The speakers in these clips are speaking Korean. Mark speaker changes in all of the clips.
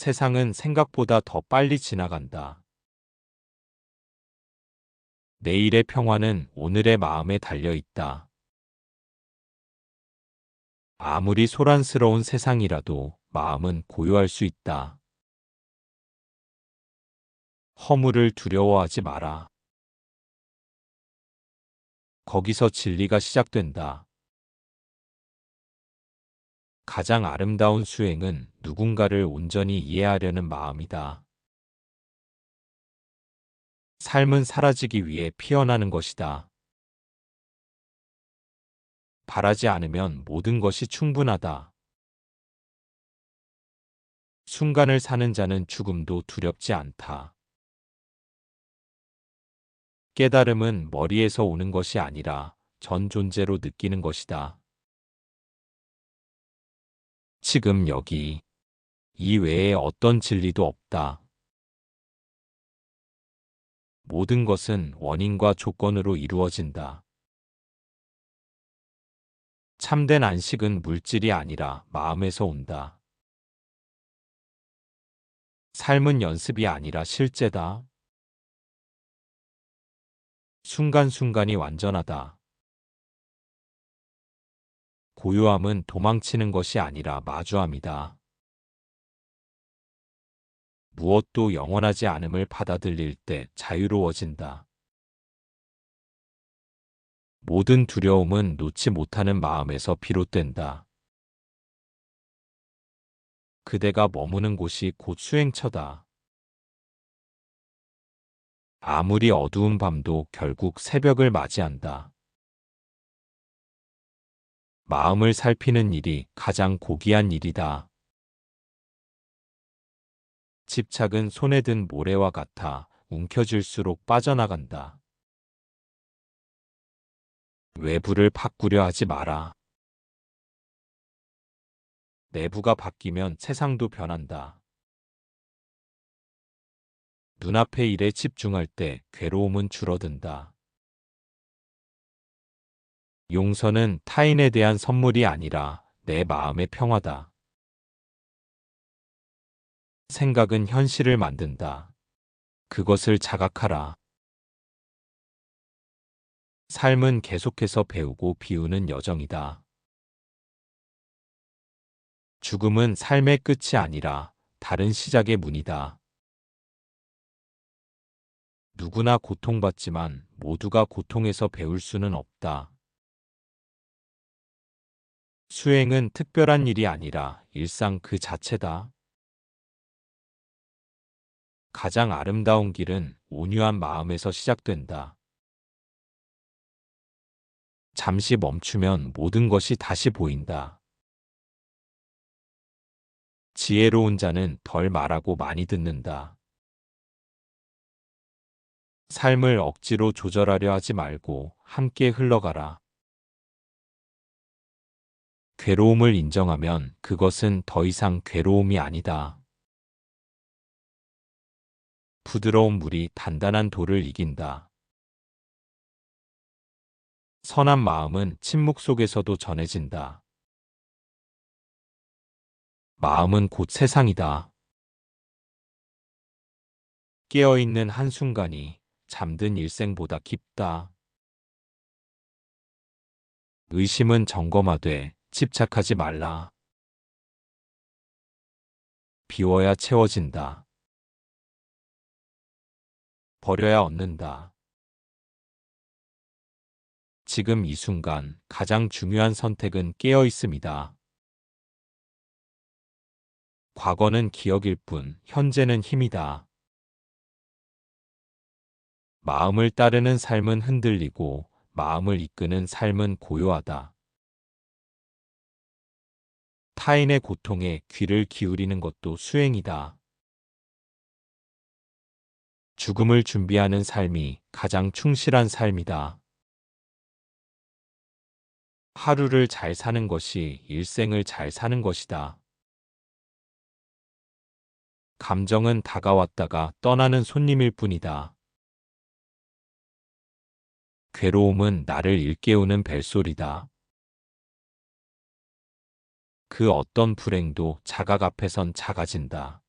Speaker 1: 세상은 생각보다 더 빨리 지나간다. 내일의 평화는 오늘의 마음에 달려 있다. 아무리 소란스러운 세상이라도 마음은 고요할 수 있다. 허물을 두려워하지 마라. 거기서 진리가 시작된다. 가장 아름다운 수행은 누군가를 온전히 이해하려는 마음이다. 삶은 사라지기 위해 피어나는 것이다. 바라지 않으면 모든 것이 충분하다. 순간을 사는 자는 죽음도 두렵지 않다. 깨달음은 머리에서 오는 것이 아니라 전 존재로 느끼는 것이다. 지금 여기, 이 외에 어떤 진리도 없다. 모든 것은 원인과 조건으로 이루어진다. 참된 안식은 물질이 아니라 마음에서 온다. 삶은 연습이 아니라 실제다. 순간순간이 완전하다. 고요함은 도망치는 것이 아니라 마주함이다. 무엇도 영원하지 않음을 받아들일 때 자유로워진다. 모든 두려움은 놓지 못하는 마음에서 비롯된다. 그대가 머무는 곳이 곧 수행처다. 아무리 어두운 밤도 결국 새벽을 맞이한다. 마음을 살피는 일이 가장 고귀한 일이다. 집착은 손에 든 모래와 같아 움켜쥘수록 빠져나간다. 외부를 바꾸려 하지 마라. 내부가 바뀌면 세상도 변한다. 눈앞의 일에 집중할 때 괴로움은 줄어든다. 용서는 타인에 대한 선물이 아니라 내 마음의 평화다. 생각은 현실을 만든다. 그것을 자각하라. 삶은 계속해서 배우고 비우는 여정이다. 죽음은 삶의 끝이 아니라 다른 시작의 문이다. 누구나 고통받지만 모두가 고통에서 배울 수는 없다. 수행은 특별한 일이 아니라 일상 그 자체다. 가장 아름다운 길은 온유한 마음에서 시작된다. 잠시 멈추면 모든 것이 다시 보인다. 지혜로운 자는 덜 말하고 많이 듣는다. 삶을 억지로 조절하려 하지 말고 함께 흘러가라. 괴로움을 인정하면 그것은 더 이상 괴로움이 아니다. 부드러운 물이 단단한 돌을 이긴다. 선한 마음은 침묵 속에서도 전해진다. 마음은 곧 세상이다. 깨어있는 한순간이 잠든 일생보다 깊다. 의심은 점검하되 집착하지 말라. 비워야 채워진다. 버려야 얻는다. 지금 이 순간 가장 중요한 선택은 깨어 있음이다. 과거는 기억일 뿐, 현재는 힘이다. 마음을 따르는 삶은 흔들리고 마음을 이끄는 삶은 고요하다. 타인의 고통에 귀를 기울이는 것도 수행이다. 죽음을 준비하는 삶이 가장 충실한 삶이다. 하루를 잘 사는 것이 일생을 잘 사는 것이다. 감정은 다가왔다가 떠나는 손님일 뿐이다. 괴로움은 나를 일깨우는 벨소리다. 그 어떤 불행도 자각 앞에선 작아진다.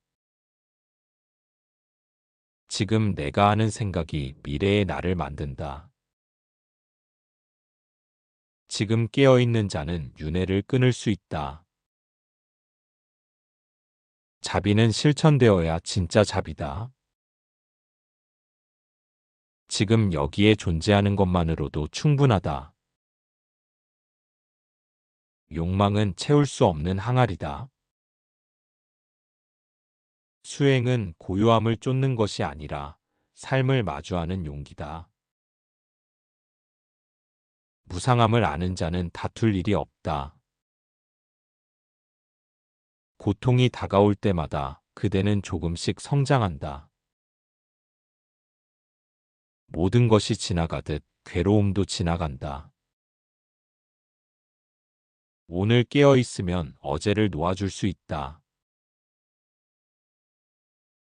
Speaker 1: 지금 내가 하는 생각이 미래의 나를 만든다. 지금 깨어있는 자는 윤회를 끊을 수 있다. 자비는 실천되어야 진짜 자비다. 지금 여기에 존재하는 것만으로도 충분하다. 욕망은 채울 수 없는 항아리다. 수행은 고요함을 쫓는 것이 아니라 삶을 마주하는 용기다. 무상함을 아는 자는 다툴 일이 없다. 고통이 다가올 때마다 그대는 조금씩 성장한다. 모든 것이 지나가듯 괴로움도 지나간다. 오늘 깨어 있으면 어제를 놓아줄 수 있다.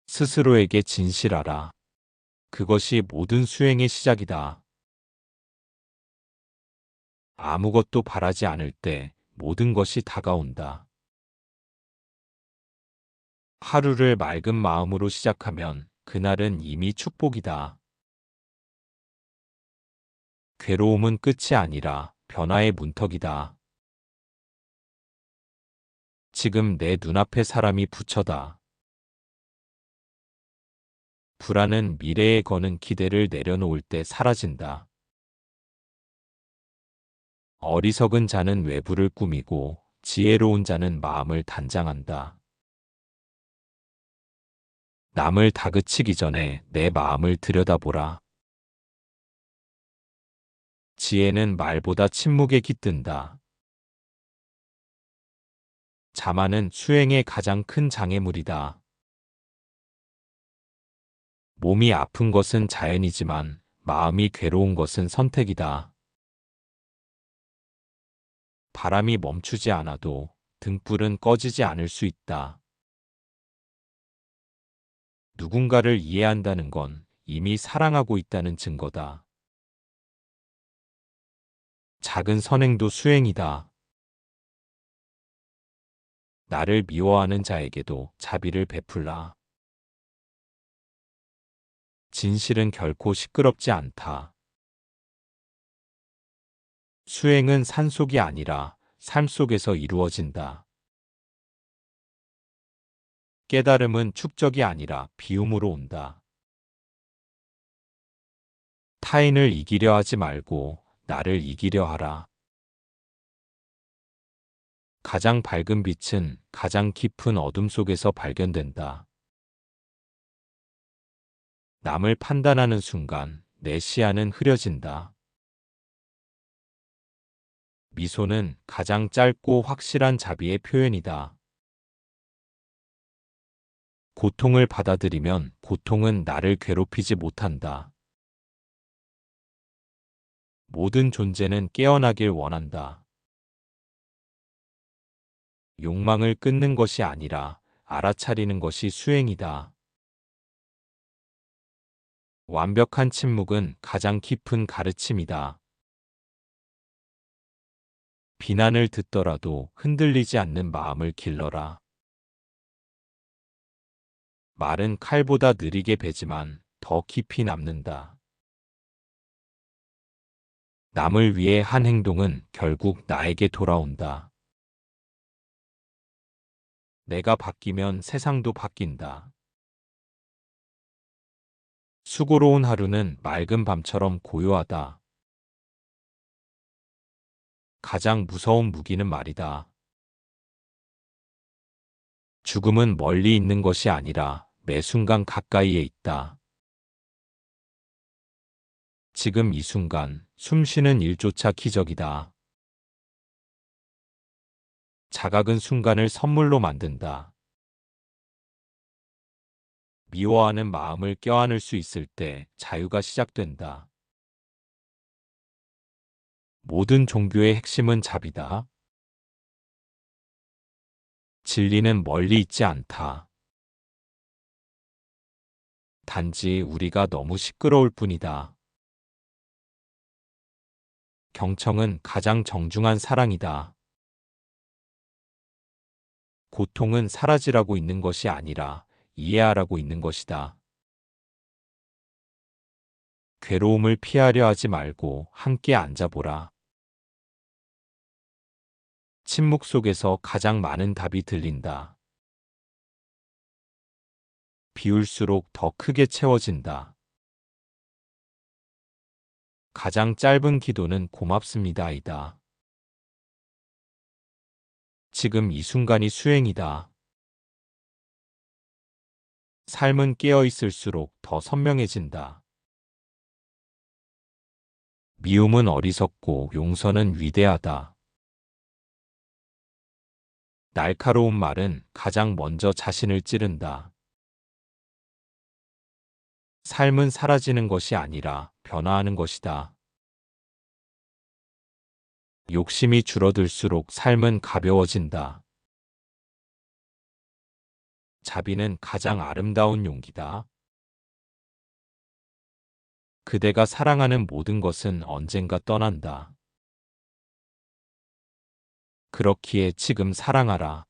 Speaker 1: 스스로에게 진실하라. 그것이 모든 수행의 시작이다. 아무것도 바라지 않을 때 모든 것이 다가온다. 하루를 맑은 마음으로 시작하면 그날은 이미 축복이다. 괴로움은 끝이 아니라 변화의 문턱이다. 지금 내 눈앞에 사람이 부처다. 불안은 미래에 거는 기대를 내려놓을 때 사라진다. 어리석은 자는 외부를 꾸미고 지혜로운 자는 마음을 단장한다. 남을 다그치기 전에 내 마음을 들여다보라. 지혜는 말보다 침묵에 깃든다. 자만은 수행의 가장 큰 장애물이다. 몸이 아픈 것은 자연이지만 마음이 괴로운 것은 선택이다. 바람이 멈추지 않아도 등불은 꺼지지 않을 수 있다. 누군가를 이해한다는 건 이미 사랑하고 있다는 증거다. 작은 선행도 수행이다. 나를 미워하는 자에게도 자비를 베풀라. 진실은 결코 시끄럽지 않다. 수행은 산속이 아니라 삶 속에서 이루어진다. 깨달음은 축적이 아니라 비움으로 온다. 타인을 이기려 하지 말고 나를 이기려 하라. 가장 밝은 빛은 가장 깊은 어둠 속에서 발견된다. 남을 판단하는 순간 내 시야는 흐려진다. 미소는 가장 짧고 확실한 자비의 표현이다. 고통을 받아들이면 고통은 나를 괴롭히지 못한다. 모든 존재는 깨어나길 원한다. 욕망을 끊는 것이 아니라 알아차리는 것이 수행이다. 완벽한 침묵은 가장 깊은 가르침이다. 비난을 듣더라도 흔들리지 않는 마음을 길러라. 말은 칼보다 느리게 베지만 더 깊이 남는다. 남을 위해 한 행동은 결국 나에게 돌아온다. 내가 바뀌면 세상도 바뀐다. 수고로운 하루는 맑은 밤처럼 고요하다. 가장 무서운 무기는 말이다. 죽음은 멀리 있는 것이 아니라 매 순간 가까이에 있다. 지금 이 순간 숨 쉬는 일조차 기적이다. 자각은 순간을 선물로 만든다. 미워하는 마음을 껴안을 수 있을 때 자유가 시작된다. 모든 종교의 핵심은 자비다. 진리는 멀리 있지 않다. 단지 우리가 너무 시끄러울 뿐이다. 경청은 가장 정중한 사랑이다. 고통은 사라지라고 있는 것이 아니라 이해하라고 있는 것이다. 괴로움을 피하려 하지 말고 함께 앉아보라. 침묵 속에서 가장 많은 답이 들린다. 비울수록 더 크게 채워진다. 가장 짧은 기도는 고맙습니다이다. 지금 이 순간이 수행이다. 삶은 깨어있을수록 더 선명해진다. 미움은 어리석고 용서는 위대하다. 날카로운 말은 가장 먼저 자신을 찌른다. 삶은 사라지는 것이 아니라 변화하는 것이다. 욕심이 줄어들수록 삶은 가벼워진다. 자비는 가장 아름다운 용기다. 그대가 사랑하는 모든 것은 언젠가 떠난다. 그렇기에 지금 사랑하라.